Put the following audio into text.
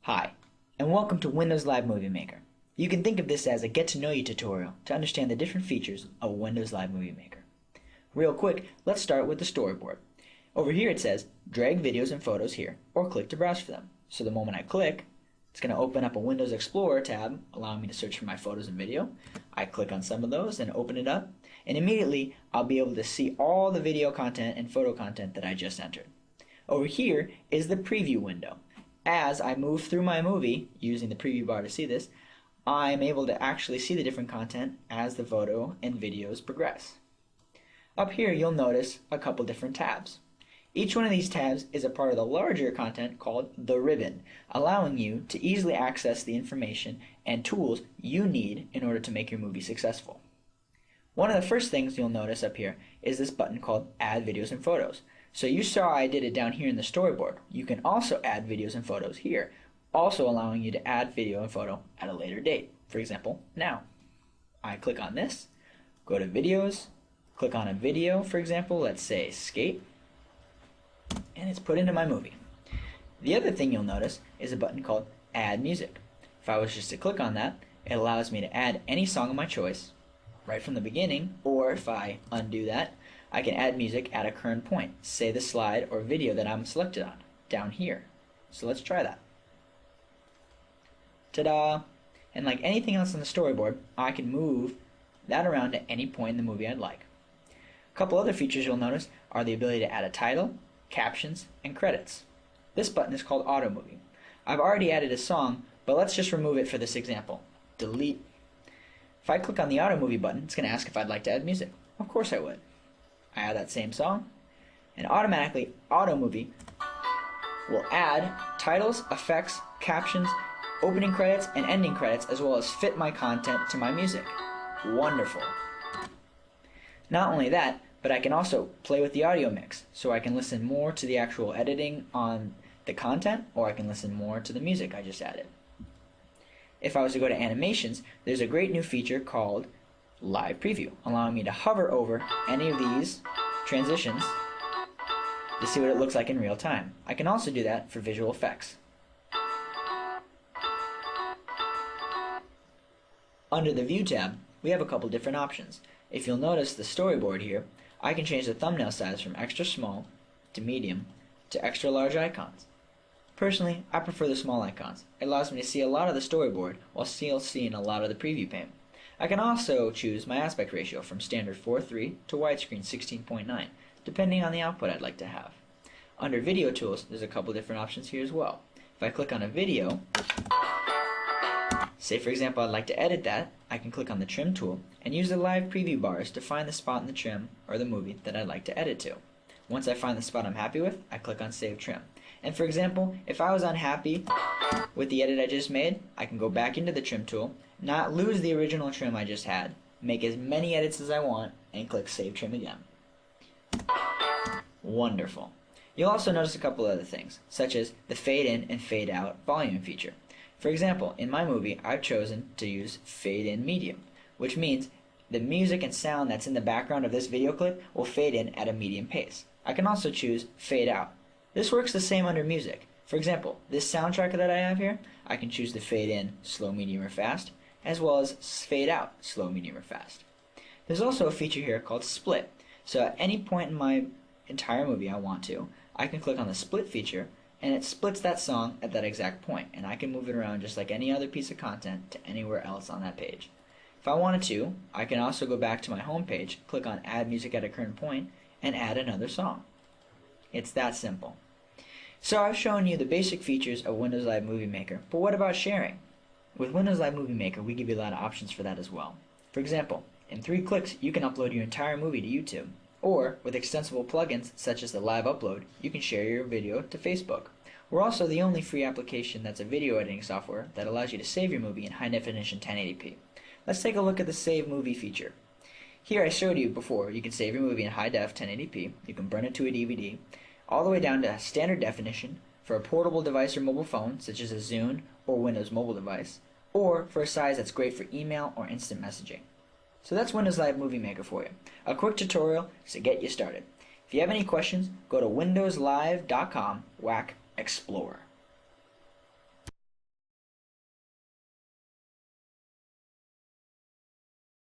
Hi, and welcome to Windows Live Movie Maker. You can think of this as a get-to-know-you tutorial to understand the different features of Windows Live Movie Maker. Real quick, let's start with the storyboard. Over here it says, drag videos and photos here, or click to browse for them. So the moment I click, it's going to open up a Windows Explorer tab, allowing me to search for my photos and video. I click on some of those and open it up, and immediately I'll be able to see all the video content and photo content that I just entered. Over here is the preview window. As I move through my movie, using the preview bar to see this, I'm able to actually see the different content as the photo and videos progress. Up here you'll notice a couple different tabs. Each one of these tabs is a part of the larger content called the ribbon, allowing you to easily access the information and tools you need in order to make your movie successful. One of the first things you'll notice up here is this button called Add Videos and Photos. So you saw I did it down here in the storyboard. You can also add videos and photos here, also allowing you to add video and photo at a later date. For example, now. I click on this, go to videos, click on a video, for example, let's say Skate, and it's put into my movie. The other thing you'll notice is a button called Add Music. If I was just to click on that, it allows me to add any song of my choice right from the beginning, or if I undo that, I can add music at a current point, say the slide or video that I'm selected on, down here. So let's try that. Ta-da! And like anything else on the storyboard, I can move that around at any point in the movie I'd like. A couple other features you'll notice are the ability to add a title, captions, and credits. This button is called Auto Movie. I've already added a song, but let's just remove it for this example. Delete. If I click on the Auto Movie button, it's going to ask if I'd like to add music. Of course I would. I add that same song, and automatically Auto Movie will add titles, effects, captions, opening credits, and ending credits, as well as fit my content to my music. Wonderful. Not only that, but I can also play with the audio mix, so I can listen more to the actual editing on the content, or I can listen more to the music I just added. If I was to go to animations, there's a great new feature called Live Preview, allowing me to hover over any of these transitions to see what it looks like in real time. I can also do that for visual effects. Under the View tab, we have a couple different options. If you'll notice the storyboard here, I can change the thumbnail size from extra small to medium to extra large icons. Personally, I prefer the small icons. It allows me to see a lot of the storyboard while still seeing a lot of the preview pane. I can also choose my aspect ratio from standard 4:3 to widescreen 16:9, depending on the output I'd like to have. Under Video Tools, there's a couple different options here as well. If I click on a video, say for example I'd like to edit that, I can click on the Trim tool and use the live preview bars to find the spot in the trim or the movie that I'd like to edit to. Once I find the spot I'm happy with, I click on Save Trim. And for example, if I was unhappy with the edit I just made, I can go back into the Trim tool, not lose the original trim I just had, make as many edits as I want, and click Save Trim again. Wonderful. You'll also notice a couple other things, such as the fade in and fade out volume feature. For example, in my movie, I've chosen to use fade in medium, which means the music and sound that's in the background of this video clip will fade in at a medium pace. I can also choose fade out. This works the same under music. For example, this soundtrack that I have here, I can choose the fade in slow, medium, or fast, as well as fade out slow, medium, or fast. There's also a feature here called split. So at any point in my entire movie I want to, I can click on the split feature and it splits that song at that exact point, and I can move it around just like any other piece of content to anywhere else on that page. If I wanted to, I can also go back to my home page, click on Add Music at a Current Point, and add another song. It's that simple. So I've shown you the basic features of Windows Live Movie Maker, but what about sharing? With Windows Live Movie Maker, we give you a lot of options for that as well. For example, in 3 clicks, you can upload your entire movie to YouTube. Or, with extensible plugins such as the Live Upload, you can share your video to Facebook. We're also the only free application that's a video editing software that allows you to save your movie in high definition 1080p. Let's take a look at the Save Movie feature. Here I showed you before, you can save your movie in high def 1080p, you can burn it to a DVD, all the way down to standard definition for a portable device or mobile phone, such as a Zune or Windows mobile device, or for a size that's great for email or instant messaging. So that's Windows Live Movie Maker for you. A quick tutorial to get you started. If you have any questions, go to windowslive.com/explorer.